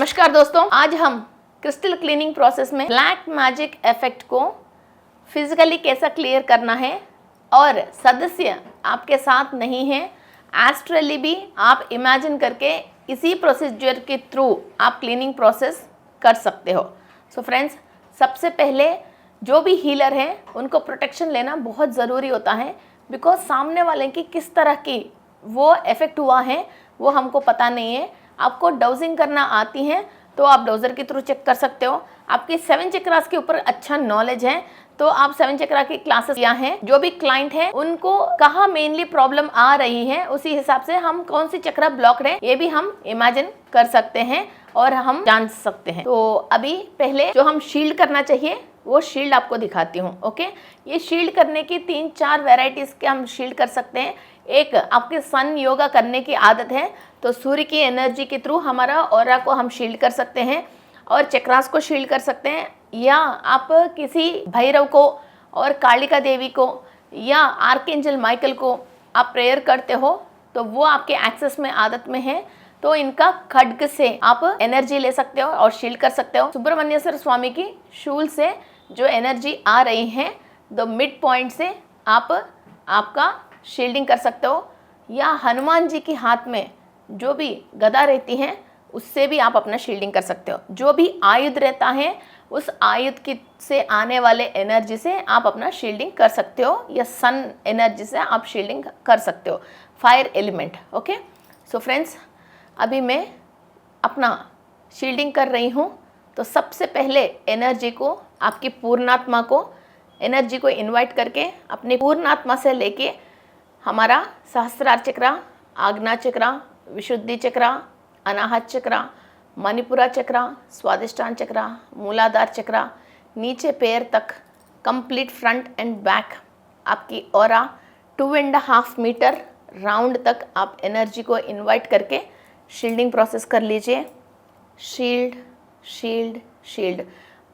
नमस्कार दोस्तों, आज हम क्रिस्टल क्लीनिंग प्रोसेस में ब्लैक मैजिक इफेक्ट को फिजिकली कैसा क्लियर करना है और सदस्य आपके साथ नहीं है, एस्ट्रली भी आप इमेजिन करके इसी प्रोसीजर के थ्रू आप क्लीनिंग प्रोसेस कर सकते हो। सो फ्रेंड्स, सबसे पहले जो भी हीलर है उनको प्रोटेक्शन लेना बहुत ज़रूरी होता है, बिकॉज सामने वाले की किस तरह की वो इफेक्ट हुआ है वो हमको पता नहीं है। आपको डाउजिंग करना आती है तो आप डाउजर के थ्रू चेक कर सकते हो। आपके 7 चक्रास के ऊपर अच्छा नॉलेज है तो आप 7 चक्रा की क्लासेस किया है। जो भी क्लाइंट है उनको कहाँ मेनली प्रॉब्लम आ रही है, उसी हिसाब से हम कौन सी चक्रा ब्लॉक्ड है ये भी हम इमेजिन कर सकते हैं और हम जान सकते हैं। तो अभी पहले जो हम शील्ड करना चाहिए वो शील्ड आपको दिखाती हूँ। ओके, ये शील्ड करने की 3-4 वेराइटीज के हम शील्ड कर सकते हैं। एक, आपके सन योगा करने की आदत है तो सूर्य की एनर्जी के थ्रू हमारा ऑरा को हम शील्ड कर सकते हैं और चक्रास को शील्ड कर सकते हैं। या आप किसी भैरव को और कालिका देवी को या आर्कएंजल माइकल को आप प्रेयर करते हो तो वो आपके एक्सेस में आदत में है तो इनका खड्ग से आप एनर्जी ले सकते हो और शील्ड कर सकते हो। सुब्रमण्येश्वर स्वामी की शूल से जो एनर्जी आ रही है द मिड पॉइंट से आप आपका शील्डिंग कर सकते हो। या हनुमान जी के हाथ में जो भी गदा रहती है उससे भी आप अपना शील्डिंग कर सकते हो। जो भी आयुध रहता है उस आयुध की से आने वाले एनर्जी से आप अपना शील्डिंग कर सकते हो या सन एनर्जी से आप शील्डिंग कर सकते हो, fire element. Okay, so friends, अभी मैं अपना शील्डिंग कर रही हूँ। तो सबसे पहले एनर्जी को, आपकी पूर्णात्मा को, एनर्जी को इनवाइट करके अपनी पूर्णात्मा से लेके हमारा सहस्त्रार चक्रा, आज्ञा चक्रा, विशुद्धि चक्रा, अनाहत चक्रा, मणिपुरा चक्रा, स्वादिष्टान चक्रा, मूलाधार चक्रा, नीचे पैर तक कंप्लीट फ्रंट एंड बैक आपकी ऑरा 2.5 मीटर राउंड तक आप एनर्जी को इनवाइट करके शील्डिंग प्रोसेस कर लीजिए। शील्ड शील्ड शील्ड,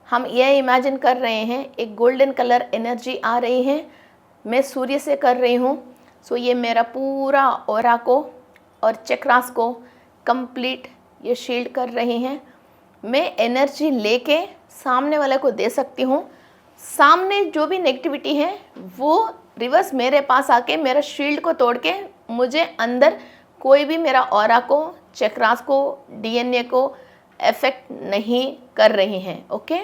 हम यह इमेजिन कर रहे हैं एक गोल्डन कलर एनर्जी आ रही है, मैं सूर्य से कर रही हूँ। सो ये मेरा पूरा ऑरा को और चक्रास को कंप्लीट ये शील्ड कर रही हैं। मैं एनर्जी लेके सामने वाले को दे सकती हूँ। सामने जो भी नेगेटिविटी है वो रिवर्स मेरे पास आके मेरा शील्ड को तोड़ के मुझे अंदर कोई भी मेरा ऑरा को, चक्रास को, डीएनए को इफेक्ट नहीं कर रही हैं। ओके,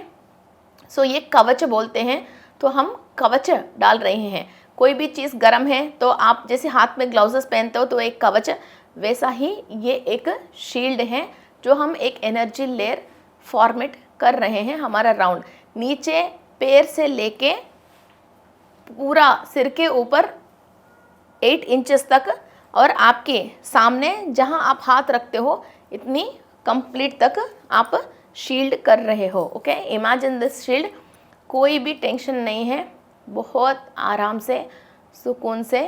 सो ये कवच बोलते हैं। तो हम कवच डाल रहे हैं। कोई भी चीज़ गर्म है तो आप जैसे हाथ में ग्लव्स पहनते हो तो एक कवच, वैसा ही ये एक शील्ड है जो हम एक एनर्जी लेयर फॉर्मेट कर रहे हैं। हमारा राउंड नीचे पैर से लेके पूरा सिर के ऊपर 8 इंचेस तक और आपके सामने जहां आप हाथ रखते हो इतनी कंप्लीट तक आप शील्ड कर रहे हो। Okay, imagine this shield. कोई भी टेंशन नहीं है, बहुत आराम से, सुकून से,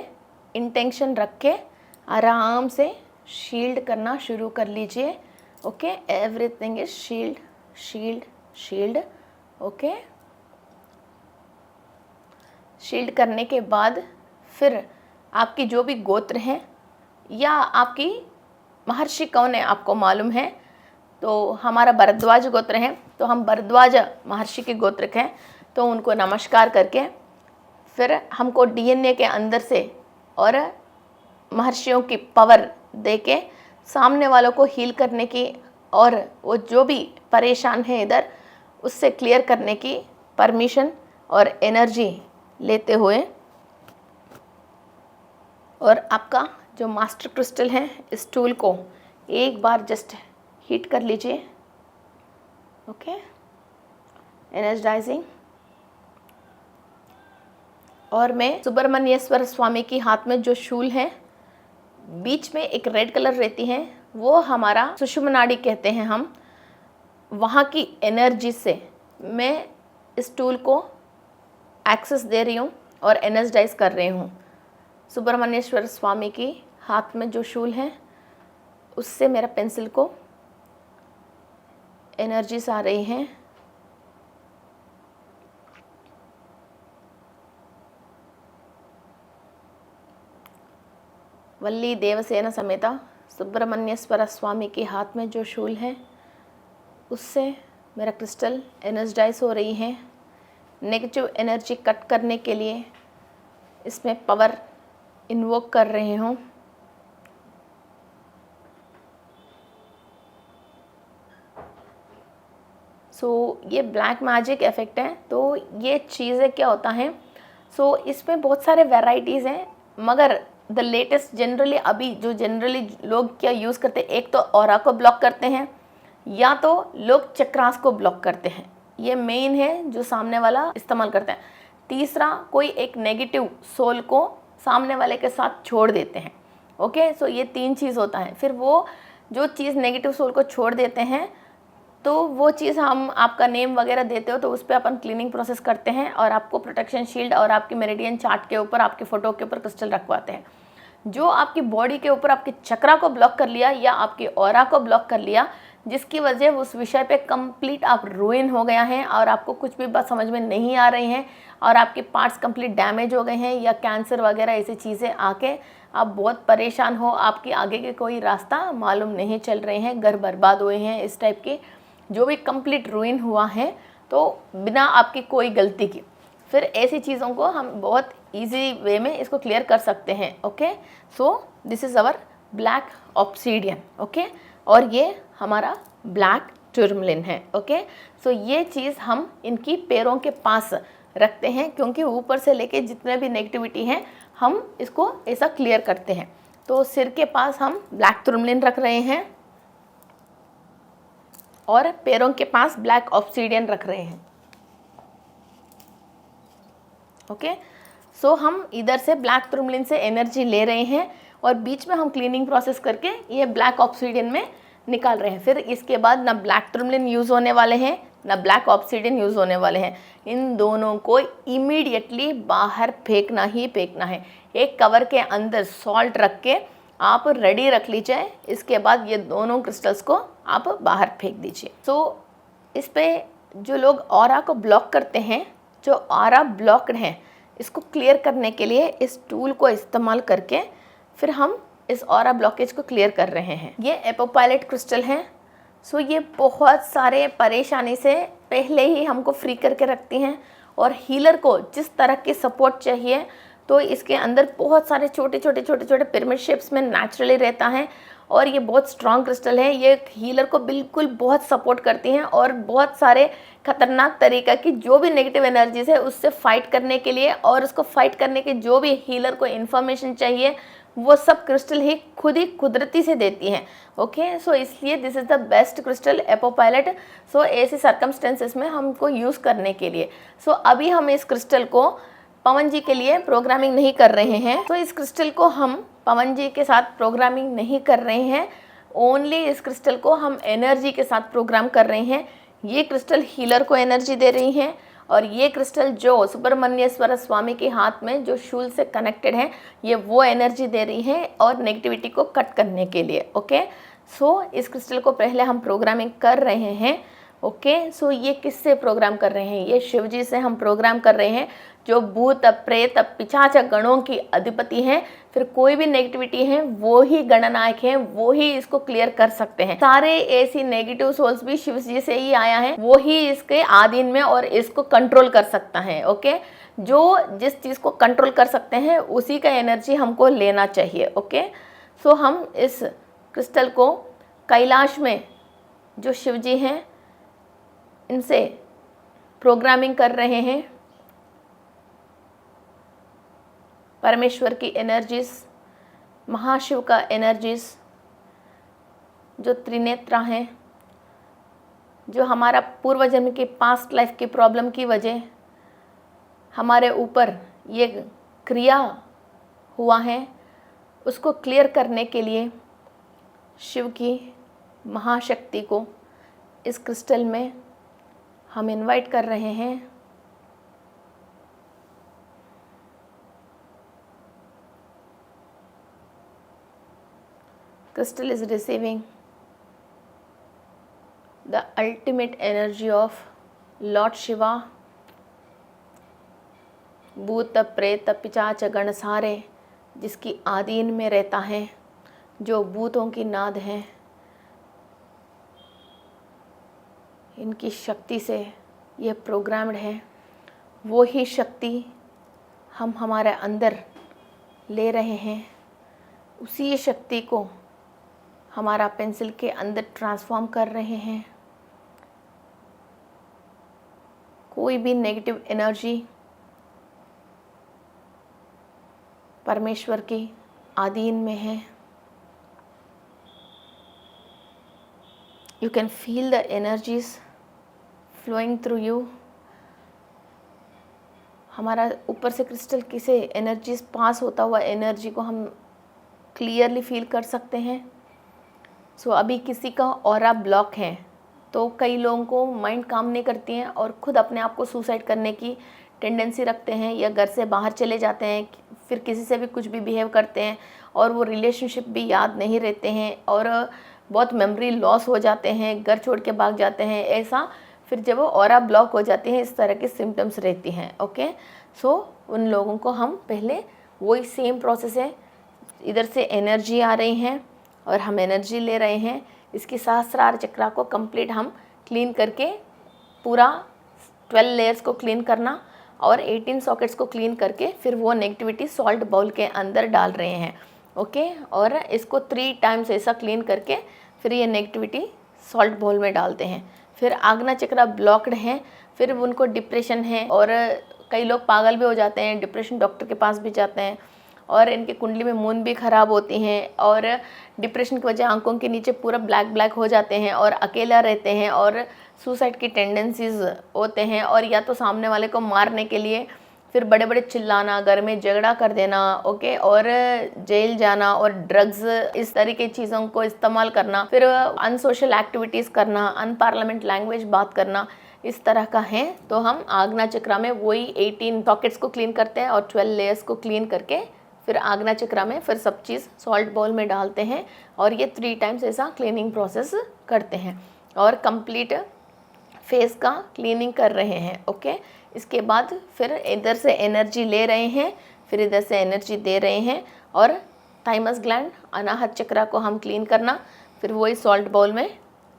इंटेंशन रख के आराम से शील्ड करना शुरू कर लीजिए। Okay, everything is shield shield shield. Okay, shield करने के बाद फिर आपकी जो भी गोत्र हैं या आपकी महर्षि कौन है आपको मालूम है तो हमारा भरद्वाज गोत्र है तो हम भरद्वाज महर्षि के गोत्र के हैं तो उनको नमस्कार करके फिर हमको डीएनए के अंदर से और महर्षियों की पावर देके सामने वालों को हील करने की और वो जो भी परेशान है इधर उससे क्लियर करने की परमिशन और एनर्जी लेते हुए, और आपका जो मास्टर क्रिस्टल है इस टूल को एक बार जस्ट हीट कर लीजिए। Okay, energising. और मैं सुब्रमण्येश्वर स्वामी की हाथ में जो शूल है बीच में एक रेड कलर रहती है वो हमारा सुषुम्ना नाड़ी कहते हैं हम, वहाँ की एनर्जी से मैं इस टूल को एक्सेस दे रही हूँ और एनर्जाइज कर रही हूँ। सुब्रमण्येश्वर स्वामी की हाथ में जो शूल है उससे मेरा पेंसिल को एनर्जीज आ रही हैं। वल्ली देवसेना समेता सुब्रमण्येश्वर स्वामी के हाथ में जो शूल है उससे मेरा क्रिस्टल एनर्जाइज हो रही है। नेगेटिव एनर्जी कट करने के लिए इसमें पावर इन्वोक कर रही हूँ। ये ब्लैक मैजिक इफ़ेक्ट है। तो ये चीज़ें क्या होता है, इसमें बहुत सारे वैराइटीज़ हैं, मगर द लेटेस्ट जनरली अभी जो जनरली लोग क्या यूज़ करते हैं, एक तो ऑरा को ब्लॉक करते हैं या तो लोग चक्रास को ब्लॉक करते हैं। ये मेन है जो सामने वाला इस्तेमाल करते हैं। तीसरा, कोई एक नेगेटिव सोल को सामने वाले के साथ छोड़ देते हैं। ओके, ये 3 चीज़ होता है। फिर वो जो चीज़ नेगेटिव सोल को छोड़ देते हैं, तो वो चीज़ हम आपका नेम वगैरह देते हो तो उस पर अपन क्लीनिंग प्रोसेस करते हैं और आपको प्रोटेक्शन शील्ड और आपकी मेरिडियन चार्ट के ऊपर आपके फ़ोटो के ऊपर क्रिस्टल रखवाते हैं। जो आपकी बॉडी के ऊपर आपके चक्रा को ब्लॉक कर लिया या आपकी ऑरा को ब्लॉक कर लिया, जिसकी वजह उस विषय पे कंप्लीट आप रुइन हो गया है और आपको कुछ भी बात समझ में नहीं आ रही हैं और आपके पार्ट्स कंप्लीट डैमेज हो गए हैं या कैंसर वगैरह ऐसी चीज़ें आके आप बहुत परेशान हो, आपकी आगे के कोई रास्ता मालूम नहीं चल रहे हैं, घर बर्बाद हुए हैं, इस टाइप की जो भी कंप्लीट रुइन हुआ है तो बिना आपकी कोई गलती की, फिर ऐसी चीज़ों को हम बहुत इजी वे में इसको क्लियर कर सकते हैं। Okay, this is our black obsidian. Okay, और ये हमारा ब्लैक टूरमलिन है। ओके, ये चीज़ हम इनकी पैरों के पास रखते हैं क्योंकि ऊपर से लेके जितने भी नेगेटिविटी हैं हम इसको ऐसा क्लियर करते हैं। तो सिर के पास हम ब्लैक टूरमलिन रख रहे हैं और पैरों के पास ब्लैक ऑब्सीडियन रख रहे हैं। ओके, हम इधर से ब्लैक टूरमलिन से एनर्जी ले रहे हैं और बीच में हम क्लीनिंग प्रोसेस करके ये ब्लैक ऑब्सीडियन में निकाल रहे हैं। फिर इसके बाद ना ब्लैक टूरमलिन यूज़ होने वाले हैं ना ब्लैक ऑब्सीडियन यूज़ होने वाले हैं। इन दोनों को इमीडिएटली बाहर फेंकना ही फेंकना है। एक कवर के अंदर सॉल्ट रख के आप रेडी रख लीजिए। इसके बाद ये दोनों क्रिस्टल्स को आप बाहर फेंक दीजिए। इस पे जो लोग ऑरा को ब्लॉक करते हैं, जो ऑरा ब्लॉक्ड हैं, इसको क्लियर करने के लिए इस टूल को इस्तेमाल करके फिर हम इस ऑरा ब्लॉकेज को क्लियर कर रहे हैं। ये एपोपाइलेट क्रिस्टल हैं। ये बहुत सारे परेशानी से पहले ही हमको फ्री करके रखती हैं और हीलर को जिस तरह की सपोर्ट चाहिए तो इसके अंदर बहुत सारे छोटे छोटे पिरामिड शेप्स में नेचुरली रहता है और ये बहुत स्ट्रॉन्ग क्रिस्टल है। ये हीलर को बिल्कुल बहुत सपोर्ट करती हैं और बहुत सारे खतरनाक तरीक़ा की जो भी नेगेटिव एनर्जीज है उससे फाइट करने के लिए और उसको फाइट करने के जो भी हीलर को इन्फॉर्मेशन चाहिए वो सब क्रिस्टल ही खुद ही कुदरती से देती हैं। ओके, इसलिए this is the best crystal apophyllite. ऐसे सर्कमस्टेंसेस में हमको यूज़ करने के लिए अभी हम इस क्रिस्टल को पवन जी के लिए प्रोग्रामिंग नहीं कर रहे हैं। इस क्रिस्टल को हम पवन जी के साथ प्रोग्रामिंग नहीं कर रहे हैं, ओनली इस क्रिस्टल को हम एनर्जी के साथ प्रोग्राम कर रहे हैं। ये क्रिस्टल हीलर को एनर्जी दे रही हैं और ये क्रिस्टल जो सुब्रमण्येश्वर स्वामी के हाथ में जो शूल से कनेक्टेड है ये वो एनर्जी दे रही है और नेगेटिविटी को कट करने के लिए। ओके, इस क्रिस्टल को पहले हम प्रोग्रामिंग कर रहे हैं। ओके, ये किससे प्रोग्राम कर रहे हैं? ये शिव जी से हम प्रोग्राम कर रहे हैं जो भूत प्रेत पिशाच गणों की अधिपति हैं। फिर कोई भी नेगेटिविटी है वो ही गणनायक हैं, वो ही इसको क्लियर कर सकते हैं। सारे ऐसी नेगेटिव सोल्स भी शिव जी से ही आया है, वो ही इसके आधीन में और इसको कंट्रोल कर सकता है। ओके, जो जिस चीज़ को कंट्रोल कर सकते हैं उसी का एनर्जी हमको लेना चाहिए। ओके, हम इस क्रिस्टल को कैलाश में जो शिव जी हैं इनसे प्रोग्रामिंग कर रहे हैं। परमेश्वर की एनर्जीज, महाशिव का एनर्जीज, जो त्रिनेत्रा हैं, जो हमारा पूर्व जन्म की पास्ट लाइफ की प्रॉब्लम की वजह हमारे ऊपर ये क्रिया हुआ है उसको क्लियर करने के लिए शिव की महाशक्ति को इस क्रिस्टल में हम इनवाइट कर रहे हैं। Crystal is receiving the ultimate energy of Lord Shiva, भूत प्रेत पिशाच गण सारे जिसकी आधीन में रहता है, जो भूतों की नाद है। इनकी शक्ति से ये प्रोग्राम्ड है, वो ही शक्ति हम हमारे अंदर ले रहे हैं, उसी शक्ति को हमारा पेंसिल के अंदर ट्रांसफॉर्म कर रहे हैं। कोई भी नेगेटिव एनर्जी परमेश्वर की अधीन में है। You can feel the energies flowing through you. हमारा ऊपर से क्रिस्टल की से एनर्जीज पास होता हुआ एनर्जी को हम क्लियरली फील कर सकते हैं। सो अभी किसी का ऑरा ब्लॉक है तो कई लोगों को माइंड काम नहीं करती हैं और खुद अपने आप को सुसाइड करने की टेंडेंसी रखते हैं, या घर से बाहर चले जाते हैं, फिर किसी से भी कुछ भी बिहेव करते हैं और वो रिलेशनशिप भी याद नहीं रहते हैं और बहुत मेमोरी लॉस हो जाते हैं, घर छोड़ के भाग जाते हैं। ऐसा फिर जब वो ऑरा ब्लॉक हो जाती है, इस तरह की सिम्टम्स रहती हैं। ओके, सो उन लोगों को हम पहले वही सेम प्रोसेस है, इधर से एनर्जी आ रही हैं और हम एनर्जी ले रहे हैं। इसकी सहस्रार चक्रा को कंप्लीट हम क्लीन करके पूरा 12 लेयर्स को क्लीन करना और 18 सॉकेट्स को क्लीन करके फिर वो नेगेटिविटी सॉल्ट बाउल के अंदर डाल रहे हैं। ओके, और इसको 3 टाइम्स ऐसा क्लीन करके फिर ये नेगेटिविटी सॉल्ट बाउल में डालते हैं। फिर आग्ना चक्रा ब्लॉक्ड है, फिर उनको डिप्रेशन है और कई लोग पागल भी हो जाते हैं, डिप्रेशन डॉक्टर के पास भी जाते हैं और इनकी कुंडली में मून भी ख़राब होती हैं और डिप्रेशन की वजह आंखों के नीचे पूरा ब्लैक ब्लैक हो जाते हैं और अकेला रहते हैं और सुसाइड की टेंडेंसीज होते हैं और या तो सामने वाले को मारने के लिए फिर बड़े बड़े चिल्लाना, घर में झगड़ा कर देना, ओके, और जेल जाना और ड्रग्स, इस तरीके की चीज़ों को इस्तेमाल करना, फिर अनसोशल एक्टिविटीज़ करना, अनपार्लियामेंट लैंग्वेज बात करना, इस तरह का है। तो हम आग्ना चक्रा में वही 18 सॉकेट्स को क्लीन करते हैं और 12 लेयर्स को क्लीन करके फिर आग्ना चक्रा में फिर सब चीज़ सॉल्ट बाउल में डालते हैं और ये 3 टाइम्स ऐसा क्लीनिंग प्रोसेस करते हैं और कंप्लीट फेस का क्लीनिंग कर रहे हैं। ओके, इसके बाद फिर इधर से एनर्जी ले रहे हैं, फिर इधर से एनर्जी दे रहे हैं और थाइमस ग्लैंड, अनाहत चक्रा को हम क्लीन करना, फिर वही सॉल्ट बाउल में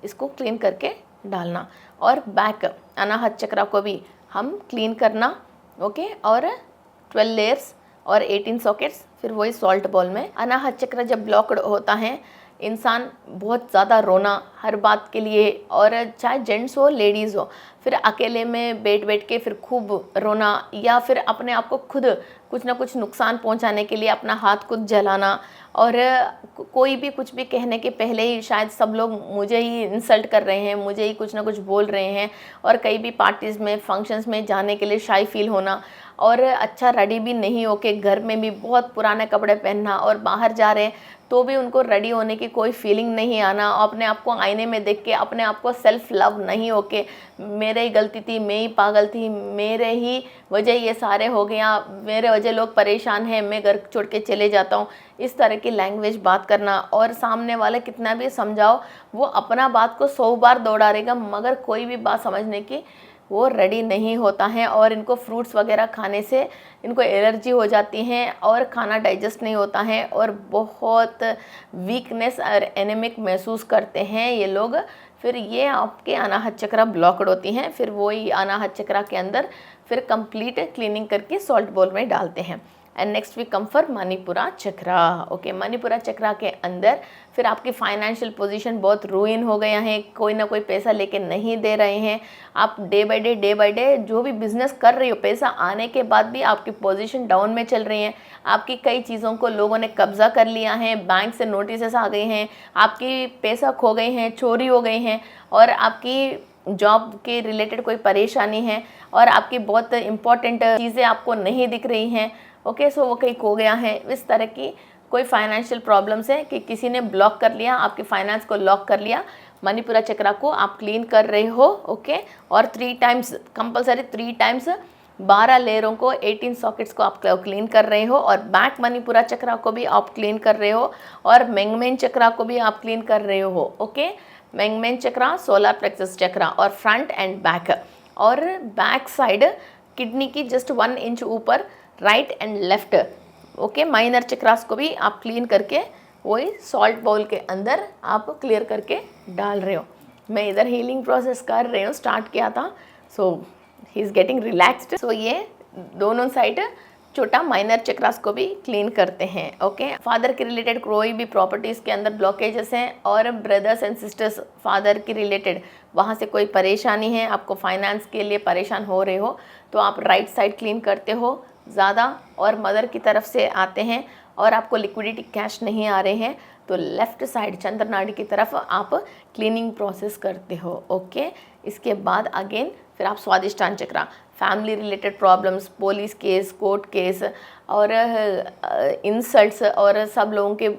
इसको क्लीन करके डालना और बैक अनाहत चक्रा को भी हम क्लीन करना। ओके, और 12 लेयर्स और 18 सॉकेट्स फिर वही सॉल्ट बाउल में। अनाहत चक्र जब ब्लॉक्ड होता है, इंसान बहुत ज़्यादा रोना हर बात के लिए, और चाहे जेंट्स हो लेडीज़ हो, फिर अकेले में बैठ के फिर खूब रोना या फिर अपने आप को खुद कुछ ना कुछ नुकसान पहुंचाने के लिए अपना हाथ खुद जलाना और कोई भी कुछ भी कहने के पहले ही शायद सब लोग मुझे ही इंसल्ट कर रहे हैं, मुझे ही कुछ ना कुछ बोल रहे हैं, और कई भी पार्टीज़ में फंक्शंस में जाने के लिए शाई फील होना और अच्छा रेडी भी नहीं होके घर में भी बहुत पुराने कपड़े पहनना और बाहर जा रहे हैं तो भी उनको रेडी होने की कोई फीलिंग नहीं आना, अपने आप को आईने में देख के अपने आप को सेल्फ लव नहीं होके मेरे ही गलती थी, मैं ही पागल थी, मेरे ही वजह ये सारे हो गया, मेरे वजह लोग परेशान हैं, मैं घर छोड़ के चले जाता हूँ, इस तरह की लैंग्वेज बात करना। और सामने वाले कितना भी समझाओ वो अपना बात को 100 बार दोहराएगा मगर कोई भी बात समझने की वो रेडी नहीं होता है और इनको फ्रूट्स वगैरह खाने से इनको एलर्जी हो जाती है और खाना डाइजेस्ट नहीं होता है और बहुत वीकनेस और एनेमिक महसूस करते हैं ये लोग। फिर ये आपके अनाहत चक्रा ब्लॉक्ड होती हैं, फिर वही अनाहत चक्रा के अंदर फिर कंप्लीट क्लीनिंग करके सॉल्ट बाउल में डालते हैं। And next we come for Manipura chakra. Okay, Manipura chakra के अंदर फिर आपकी फाइनेंशियल पोजीशन बहुत रूइन हो गया है, कोई ना कोई पैसा लेके नहीं दे रहे हैं, आप डे बाय डे जो भी बिजनेस कर रही हो पैसा आने के बाद भी आपकी पोजीशन डाउन में चल रही है, आपकी कई चीज़ों को लोगों ने कब्जा कर लिया है, बैंक से नोटिस आ गए हैं, आपकी पैसा खो गए हैं, चोरी हो गए हैं और आपकी जॉब के रिलेटेड कोई परेशानी है और आपकी बहुत इंपॉर्टेंट चीज़ें आपको नहीं दिख रही हैं। ओके, सो वो कहीं खो गया है, इस तरह की कोई फाइनेंशियल प्रॉब्लम्स है कि किसी ने ब्लॉक कर लिया, आपके फाइनेंस को लॉक कर लिया, मणिपुरा चक्रा को आप क्लीन कर रहे हो। ओके, और 3 टाइम्स कंपलसरी 3 टाइम्स 12 लेयरों को 18 सॉकेट्स को आप क्लीन कर रहे हो और बैक मणिपुरा चक्रा को भी आप क्लीन कर रहे हो और मेंगमेन चक्रा को भी आप क्लीन कर रहे हो। ओके, मेंगमेन चक्रा, सोलर प्लेक्सस चक्रा और फ्रंट एंड बैक, और बैक साइड किडनी की जस्ट 1 इंच ऊपर right and left. Okay, minor chakras को भी आप क्लीन करके वही सॉल्ट बाउल के अंदर आप क्लियर करके डाल रहे हो। मैं इधर हीलिंग प्रोसेस कर रही हूँ, स्टार्ट किया था, सो ही इज़ गेटिंग रिलैक्स्ड। सो ये दोनों साइड छोटा माइनर चक्रास को भी क्लीन करते हैं। ओके, फादर के रिलेटेड कोई भी प्रॉपर्टीज़ के अंदर ब्लॉकेजेस हैं और ब्रदर्स एंड सिस्टर्स फादर के रिलेटेड वहाँ से कोई परेशानी है, आपको फाइनेंस के लिए परेशान हो रहे हो, तो आप राइट साइड क्लीन करते हो ज़्यादा, और मदर की तरफ से आते हैं और आपको लिक्विडिटी कैश नहीं आ रहे हैं तो लेफ़्ट साइड चंद्र नाड़ी की तरफ आप क्लीनिंग प्रोसेस करते हो। ओके, इसके बाद अगेन फिर आप Swadhisthana chakra, family related problems, police case, court case और इंसल्ट्स और सब लोगों के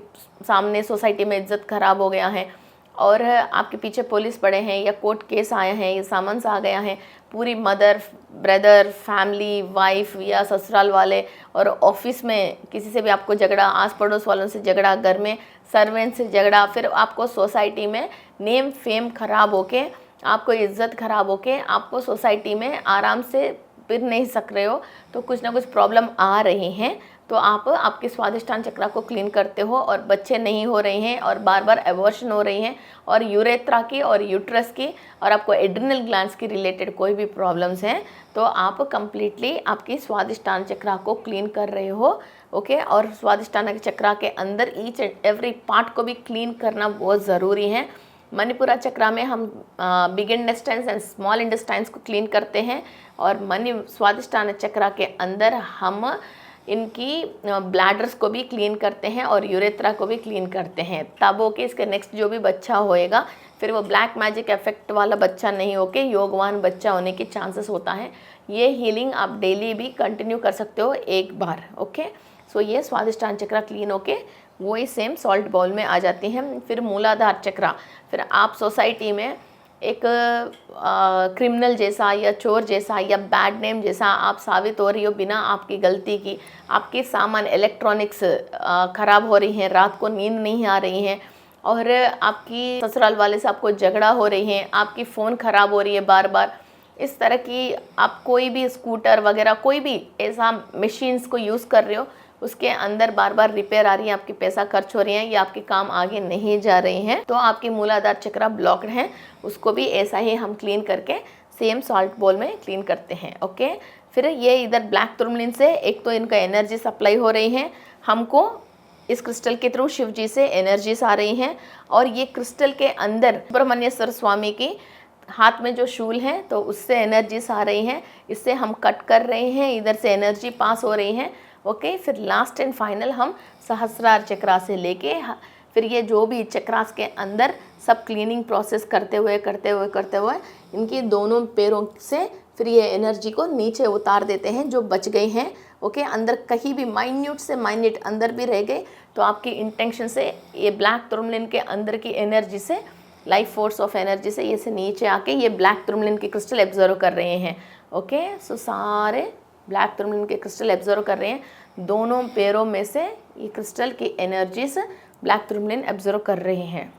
सामने सोसाइटी में इज्जत खराब हो गया है और आपके पीछे पुलिस पड़े हैं या कोर्ट केस आया है, ये सामन्स आ गया है, पूरी मदर, ब्रदर, फैमिली, वाइफ या ससुराल वाले और ऑफिस में किसी से भी आपको झगड़ा, आस पड़ोस वालों से झगड़ा, घर में सर्वेंट से झगड़ा, फिर आपको सोसाइटी में नेम फेम खराब होके, आपको इज्जत खराब होके, आपको सोसाइटी में आराम से फिर नहीं सक रहे हो, तो कुछ ना कुछ प्रॉब्लम आ रही हैं, तो आप आपके स्वादिष्टान चक्रा को क्लीन करते हो और बच्चे नहीं हो रहे हैं और बार बार एबॉर्शन हो रही हैं और यूरेथ्रा की और यूट्रस की और आपको एड्रिनल ग्लैंड्स की रिलेटेड कोई भी प्रॉब्लम्स हैं, तो आप कंप्लीटली आपकी स्वादिष्टान चक्रा को क्लीन कर रहे हो। ओके, और स्वादिष्टान चक्रा के अंदर ईच एंड एवरी पार्ट को भी क्लीन करना बहुत ज़रूरी है। मणिपुरा चक्रा में हम big intestines and small intestines को क्लीन करते हैं और स्वादिष्टान चक्रा के अंदर हम इनकी ब्लैडर्स को भी क्लीन करते हैं और यूरेथ्रा को भी क्लीन करते हैं, तब ओके इसके नेक्स्ट जो भी बच्चा होएगा फिर वो ब्लैक मैजिक इफेक्ट वाला बच्चा नहीं होके योगवान बच्चा होने के चांसेस होता है। ये हीलिंग आप डेली भी कंटिन्यू कर सकते हो एक बार। ओके, सो ये स्वादिष्टान चक्रा क्लीन होके वही सेम सॉल्ट बाउल में आ जाती हैं। फिर मूलाधार चक्रा, फिर आप सोसाइटी में एक क्रिमिनल जैसा या चोर जैसा या बैड नेम जैसा आप साबित हो रही हो बिना आपकी गलती की, आपके सामान इलेक्ट्रॉनिक्स ख़राब हो रही हैं, रात को नींद नहीं आ रही हैं और आपकी ससुराल वाले से आपको झगड़ा हो रही है, आपकी फ़ोन ख़राब हो रही है बार बार, इस तरह की आप कोई भी स्कूटर वगैरह कोई भी ऐसा मशीन्स को यूज़ कर रहे हो उसके अंदर बार बार रिपेयर आ रही है, आपकी पैसा खर्च हो रही है या आपके काम आगे नहीं जा रहे हैं, तो आपकी मूलाधार चक्रा ब्लॉक्ड है, उसको भी ऐसा ही हम क्लीन करके सेम सॉल्ट बोल में क्लीन करते हैं। ओके, फिर ये इधर ब्लैक टूरमलिन से एक तो इनका एनर्जी सप्लाई हो रही है, हमको इस क्रिस्टल के थ्रू शिव जी से एनर्जीज आ रही हैं और ये क्रिस्टल के अंदर सुब्रमण्येश्वर स्वामी की हाथ में जो शूल है तो उससे एनर्जीज आ रही हैं, इससे हम कट कर रहे हैं, इधर से एनर्जी पास हो रही है। ओके, फिर लास्ट एंड फाइनल हम सहस्रार चक्रा से लेके फिर ये जो भी चक्रास के अंदर सब क्लीनिंग प्रोसेस करते हुए इनकी दोनों पैरों से फिर ये एनर्जी को नीचे उतार देते हैं जो बच गई हैं। ओके, अंदर कहीं भी माइन्यूट से माइन्यूट अंदर भी रह गए तो आपकी इंटेंशन से ये ब्लैक टूरमलिन के अंदर की एनर्जी से, लाइफ फोर्स ऑफ एनर्जी से ये से नीचे आके ये ब्लैक टूरमलिन के क्रिस्टल एब्जर्व कर रहे हैं। ओके, सो सारे ब्लैक टूरमलिन के क्रिस्टल एब्जर्व कर रहे हैं, दोनों पैरों में से ये क्रिस्टल की एनर्जीज ब्लैक टूरमलिन एब्जर्व कर रहे हैं।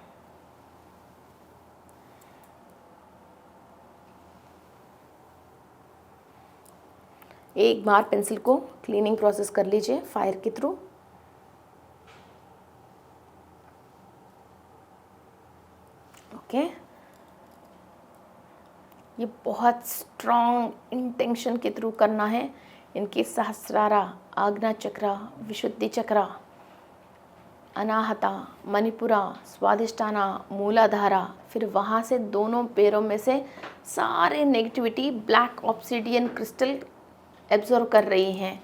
एक बार पेंसिल को क्लीनिंग प्रोसेस कर लीजिए फायर के थ्रू। ओके, ये बहुत स्ट्रॉन्ग इंटेंशन के थ्रू करना है। इनकी सहस्रारा, आज्ञा चक्रा, विशुद्धि चक्रा, अनाहता, मणिपुरा, स्वादिष्टाना, मूलाधारा, फिर वहाँ से दोनों पैरों में से सारे negativity black obsidian crystal absorb कर रही हैं।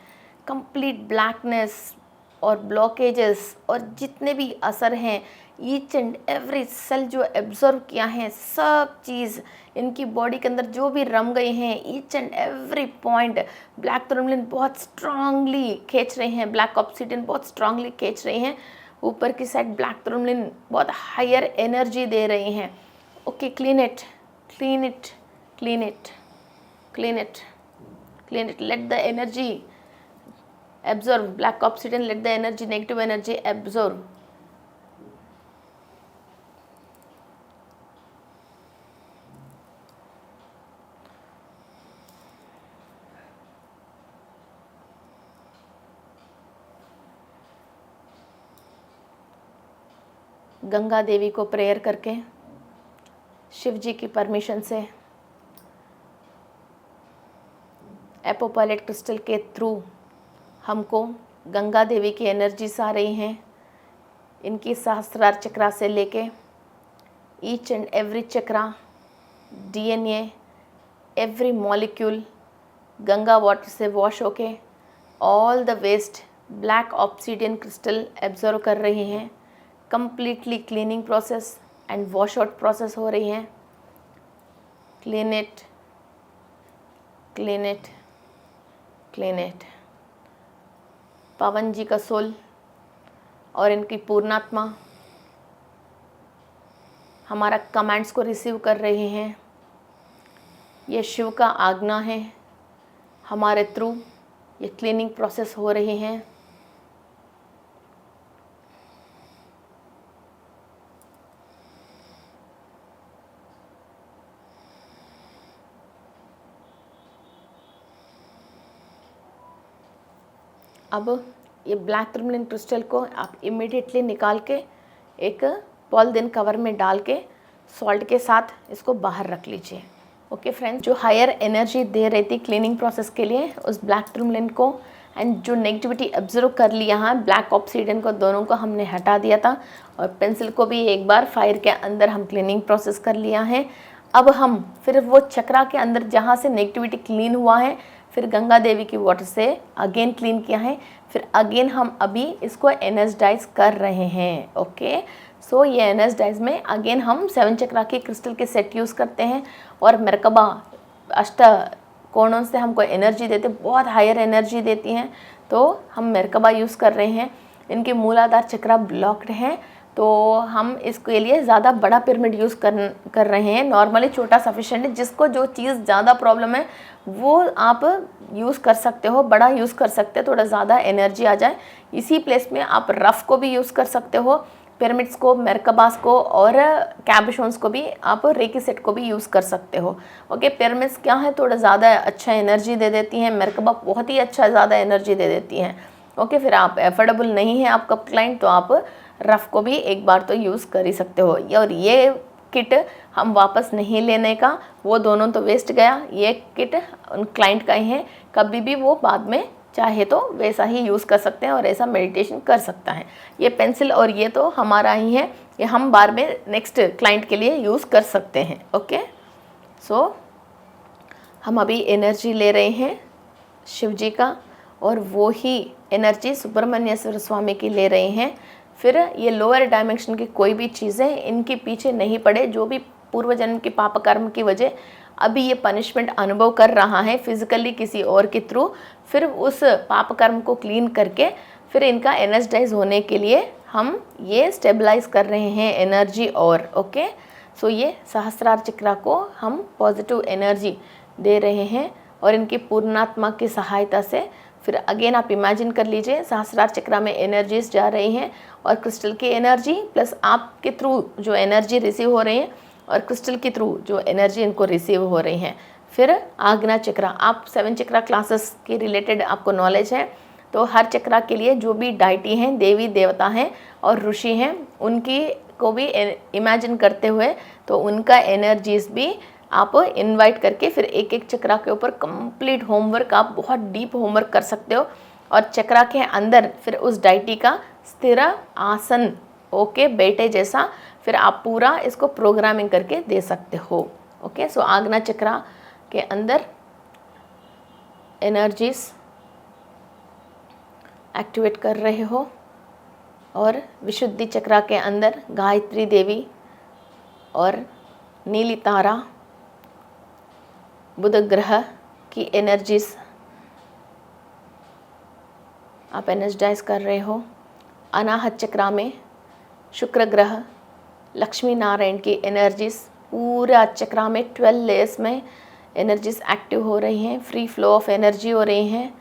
कंप्लीट ब्लैकनेस और ब्लॉकेजेस और जितने भी असर हैं, ईच एंड एवरी सेल जो एब्जॉर्व किया है, सब चीज़ इनकी बॉडी के अंदर जो भी रम गए हैं, each and every point black tourmaline बहुत स्ट्रांगली खींच रहे हैं, ब्लैक ऑब्सिडियन बहुत स्ट्रांगली खींच रहे हैं, ऊपर की साइड ब्लैक टूरमलिन बहुत हायर एनर्जी दे रही हैं। Okay, clean it, clean it, clean it, clean it, clean it, let the energy absorb, black obsidian, let the energy, negative energy absorb. Ganga Devi को प्रेयर करके शिव जी की परमिशन से एपोपॉलेट क्रिस्टल के through हमको गंगा देवी की एनर्जीज आ रही हैं। इनकी सहस्त्रार चक्रा से लेके each and every chakra, DNA, every molecule Ganga water से वॉश होके all the waste black obsidian crystal absorb कर रही हैं। Completely cleaning process and wash out process हो रही हैं। Clean it, clean it, clean it. Pawan ji का सोल और इनकी पूर्णात्मा हमारा कमांड्स को रिसीव कर रहे हैं। ये शिव का आज्ञा है, हमारे थ्रू ये क्लीनिंग प्रोसेस हो रही हैं। अब ये ब्लैक टर्मलिन क्रिस्टल को आप इमीडिएटली निकाल के एक पॉलीथिन कवर में डाल के सॉल्ट के साथ इसको बाहर रख लीजिए। ओके फ्रेंड्स, जो हायर एनर्जी दे रही थी क्लीनिंग प्रोसेस के लिए उस ब्लैक टर्मलिन को एंड जो नेगेटिविटी ऑब्जर्व कर लिया है ब्लैक ऑब्सीडियन को, दोनों को हमने हटा दिया था और पेंसिल को भी एक बार फायर के अंदर हम क्लीनिंग प्रोसेस कर लिया है। अब हम फिर वो चक्रा के अंदर जहाँ से नेगेटिविटी क्लीन हुआ है फिर गंगा देवी की वाटर से अगेन क्लीन किया है, फिर अगेन हम अभी इसको एनर्जाइज कर रहे हैं। ओके, सो ये एनर्जाइज में अगेन हम 7 चक्रा के क्रिस्टल के सेट यूज़ करते हैं और मरकबा अष्ट कोणों से हमको एनर्जी देते, बहुत हायर एनर्जी देती हैं, तो हम मरकबा यूज़ कर रहे हैं। इनके मूलाधार चक्रा ब्लॉक्ड हैं तो हम इसके लिए ज़्यादा बड़ा पिरामिड यूज़ कर रहे हैं। नॉर्मली छोटा सफिशेंट है, जिसको जो चीज़ ज़्यादा प्रॉब्लम है वो आप यूज़ कर सकते हो, बड़ा यूज़ कर सकते हो, थोड़ा ज़्यादा एनर्जी आ जाए। इसी प्लेस में आप रफ़ को भी यूज़ कर सकते हो, पिरामिड्स को, मरकबास को और कैबशोन्स को भी, आप रेकी सेट को भी यूज़ कर सकते हो। ओके, पिरामिड्स क्या है, थोड़ा ज़्यादा अच्छा एनर्जी दे देती हैं, मरकबा बहुत ही अच्छा ज़्यादा एनर्जी दे देती हैं। ओके, फिर आप एफोर्डेबल नहीं है आपका क्लाइंट तो आप रफ़ को भी एक बार तो यूज़ कर ही सकते हो। और ये किट हम वापस नहीं लेने का, वो दोनों तो वेस्ट गया, ये किट उन क्लाइंट का ही है, कभी भी वो बाद में चाहे तो वैसा ही यूज़ कर सकते हैं और ऐसा मेडिटेशन कर सकता है। ये पेंसिल और ये तो हमारा ही है, ये हम बार में नेक्स्ट क्लाइंट के लिए यूज़ कर सकते हैं। ओके, सो हम अभी एनर्जी ले रहे हैं शिव जी का और वो ही एनर्जी सुब्रमण्येश्वर स्वामी की ले रहे हैं। फिर ये लोअर डायमेंशन की कोई भी चीज़ें इनके पीछे नहीं पड़े, जो भी पूर्व जन्म के पाप कर्म की वजह अभी ये पनिशमेंट अनुभव कर रहा है फिजिकली किसी और के थ्रू, फिर उस पाप कर्म को क्लीन करके फिर इनका एनर्जाइज होने के लिए हम ये स्टेबलाइज कर रहे हैं एनर्जी और। ओके, सो ये सहस्त्रार चक्रा को हम पॉजिटिव एनर्जी दे रहे हैं और इनकी पूर्णात्मा की सहायता से फिर अगेन आप इमेजिन कर लीजिए सहस्त्रार चक्रा में एनर्जीज जा रही हैं और क्रिस्टल की एनर्जी प्लस आपके थ्रू जो एनर्जी रिसीव हो रही है और क्रिस्टल के थ्रू जो एनर्जी इनको रिसीव हो रही हैं। फिर आग्ना चक्रा, आप 7 चक्रा क्लासेस के रिलेटेड आपको नॉलेज है तो हर चक्रा के लिए जो भी डाइटी हैं, देवी देवता हैं और ऋषि हैं, उनकी को भी इमेजिन करते हुए तो उनका एनर्जीज भी आप इनवाइट करके फिर एक एक चक्रा के ऊपर कंप्लीट होमवर्क, आप बहुत डीप होमवर्क कर सकते हो और चक्रा के अंदर फिर उस डाइटी का स्थिर आसन ओके बैठे जैसा फिर आप पूरा इसको प्रोग्रामिंग करके दे सकते हो। ओके, सो आग्ना चक्रा के अंदर एनर्जीज एक्टिवेट कर रहे हो और विशुद्धि चक्रा के अंदर गायत्री देवी और नीली तारा, बुध ग्रह की एनर्जीज आप एनर्जाइज कर रहे हो। अनाहत चक्रा में शुक्र ग्रह, लक्ष्मी नारायण की एनर्जीज पूरा चक्रा में 12 लेयर्स में एनर्जीज एक्टिव हो रही हैं, फ्री फ्लो ऑफ एनर्जी हो रही हैं।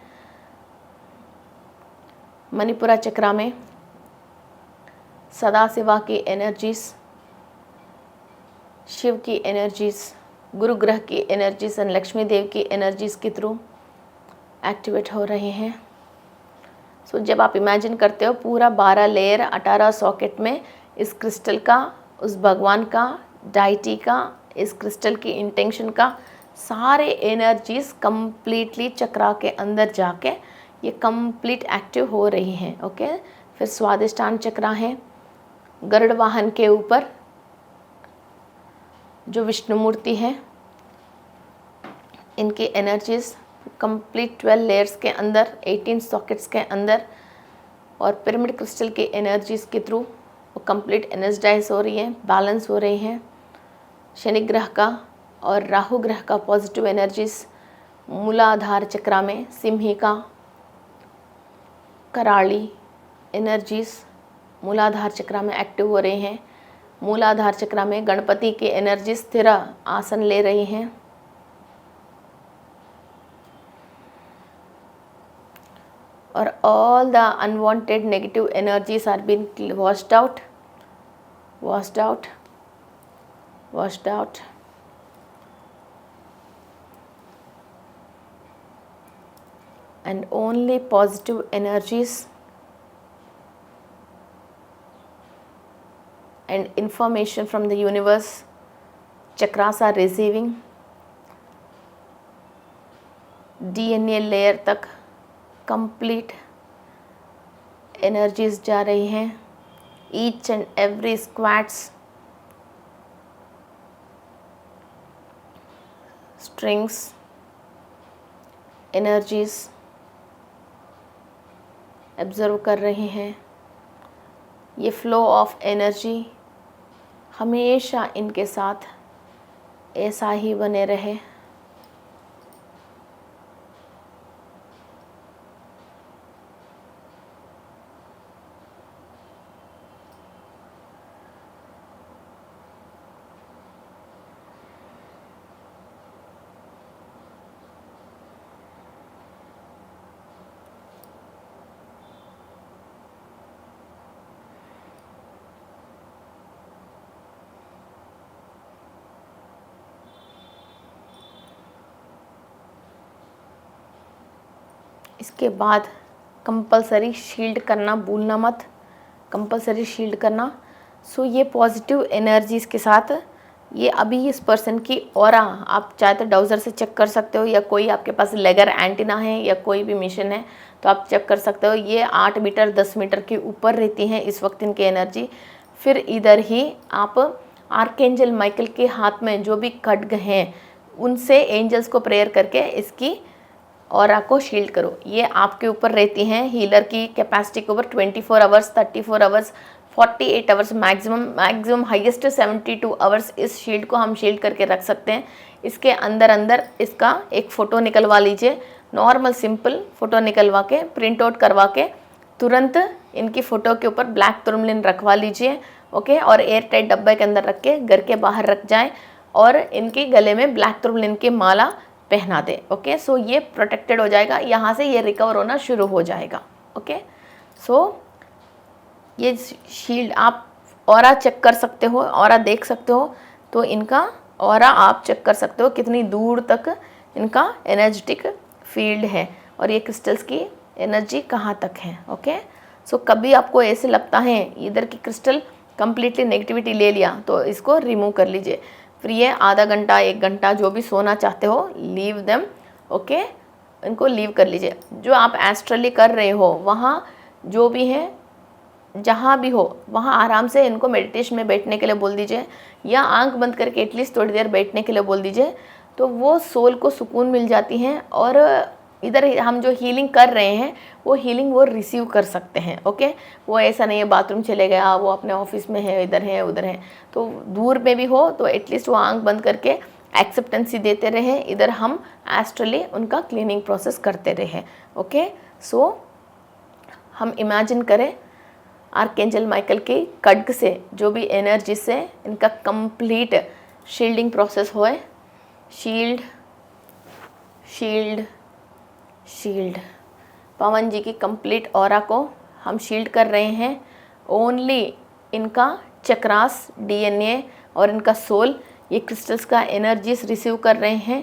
मणिपुरा चक्रा में सदाशिवा की एनर्जीज, शिव की एनर्जीज, गुरु ग्रह की एनर्जीज एंड लक्ष्मी देव की एनर्जीज के थ्रू एक्टिवेट हो रहे हैं। सो जब आप इमेजिन करते हो पूरा 12 लेयर 18 सॉकेट में इस क्रिस्टल का, उस भगवान का, डाइटी का इस क्रिस्टल की इंटेंशन का सारे एनर्जीज कंप्लीटली चक्रा के अंदर जाके ये कंप्लीट एक्टिव हो रही हैं। ओके, फिर स्वादिष्टान चक्रा है, गरुड़ वाहन के ऊपर जो विष्णु मूर्ति है, इनकी एनर्जीज कंप्लीट 12 लेयर्स के अंदर, 18 सॉकेट्स के अंदर, और पिरामिड क्रिस्टल की एनर्जीज के थ्रू वो कंप्लीट एनर्जाइज हो रही है, बैलेंस हो रही हैं। शनि ग्रह का और राहु ग्रह का पॉजिटिव एनर्जीज मूलाधार चक्रा में, सिंहिका, कराली एनर्जीज मूलाधार चक्रा में एक्टिव हो रही हैं। मूलाधार चक्रा में गणपति की एनर्जी स्थिर आसन ले रही हैं। और all the unwanted negative energies are being washed out, washed out, washed out. And only positive energies and information from the universe chakras are receiving. DNA layer तक कंप्लीट एनर्जीज जा रही हैं। Each and every squats, strings, energies observe कर रहे हैं। ये flow of energy हमेशा इनके साथ ऐसा ही बने रहे। इसके बाद कंपलसरी शील्ड करना भूलना मत, कंपलसरी शील्ड करना। सो ये पॉजिटिव एनर्जीज़ के साथ ये अभी इस पर्सन की ऑरा आप चाहे तो डाउजर से चेक कर सकते हो, या कोई आपके पास लेगर एंटीना है या कोई भी मिशन है तो आप चेक कर सकते हो। ये 8 मीटर 10 मीटर के ऊपर रहती हैं इस वक्त इनकी एनर्जी। फिर इधर ही आप आर्कएंजल माइकल के हाथ में जो भी खड्ग हैं उनसे एंजल्स को प्रेयर करके इसकी ऑरा को शील्ड करो। ये आपके ऊपर रहती हैं, हीलर की कैपेसिटी के ऊपर 24 hours, 34 hours, 48 hours, maximum highest 72 hours इस शील्ड को हम शील्ड करके रख सकते हैं। इसके अंदर इसका एक फ़ोटो निकलवा लीजिए, नॉर्मल सिंपल फ़ोटो निकलवा के प्रिंट आउट करवा के तुरंत इनकी फ़ोटो के ऊपर ब्लैक टुरमलिन रखवा लीजिए। ओके, और एयर टाइट डब्बे के अंदर रख के घर के बाहर रख जाएं और इनके गले में ब्लैक टुरमलिन की माला पहना दे। ओके, सो ये प्रोटेक्टेड हो जाएगा, यहाँ से ये रिकवर होना शुरू हो जाएगा। ओके, सो ये शील्ड आप ऑरा चेक कर सकते हो, ऑरा देख सकते हो, तो इनका ऑरा आप चेक कर सकते हो कितनी दूर तक इनका एनर्जेटिक फील्ड है और ये क्रिस्टल्स की एनर्जी कहाँ तक है। ओके, सो कभी आपको ऐसे लगता है इधर की क्रिस्टल कंप्लीटली नेगेटिविटी ले लिया तो इसको रिमूव कर लीजिए। फिर ये आधा घंटा 1 घंटा जो भी सोना चाहते हो लीव देम। ओके, इनको लीव कर लीजिए। जो आप एस्ट्रली कर रहे हो वहाँ जो भी है, जहाँ भी हो वहाँ आराम से इनको मेडिटेशन में बैठने के लिए बोल दीजिए, या आंख बंद करके एटलीस्ट थोड़ी देर बैठने के लिए बोल दीजिए, तो वो सोल को सुकून मिल जाती हैं और इधर हम जो हीलिंग कर रहे हैं वो हीलिंग वो रिसीव कर सकते हैं। ओके, वो ऐसा नहीं है बाथरूम चले गया, वो अपने ऑफिस में है, इधर है उधर है, तो दूर में भी हो तो एटलीस्ट वो आंख बंद करके एक्सेप्टेंसी देते रहे, इधर हम एस्ट्रली उनका क्लीनिंग प्रोसेस करते रहे। ओके, सो हम इमेजिन करें आर्कएंजल माइकल के खड्ग से जो भी एनर्जी से इनका कंप्लीट शील्डिंग प्रोसेस होए। शील्ड शील्ड शील्ड पवन जी की कंप्लीट ऑरा को हम शील्ड कर रहे हैं। ओनली इनका चक्रास, डीएनए और इनका सोल ये क्रिस्टल्स का एनर्जीज रिसीव कर रहे हैं।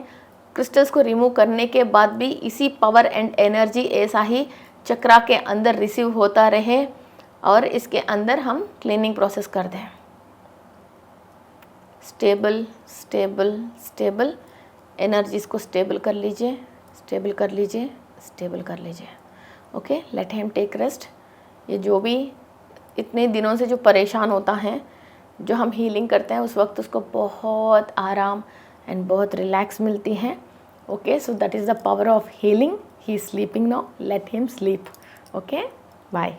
क्रिस्टल्स को रिमूव करने के बाद भी इसी पावर एंड एनर्जी ऐसा ही चक्रा के अंदर रिसीव होता रहे और इसके अंदर हम क्लीनिंग प्रोसेस कर दें। Stable stable stable. एनर्जीज को स्टेबल कर लीजिए, स्टेबल कर लीजिए, स्टेबल कर लीजिए। Okay, let him take rest. ये जो भी इतने दिनों से जो परेशान होता है, जो हम हीलिंग करते हैं, उस वक्त उसको बहुत आराम एंड बहुत रिलैक्स मिलती है। Okay, so that is the power of healing. He is sleeping now, let him sleep. Okay, bye.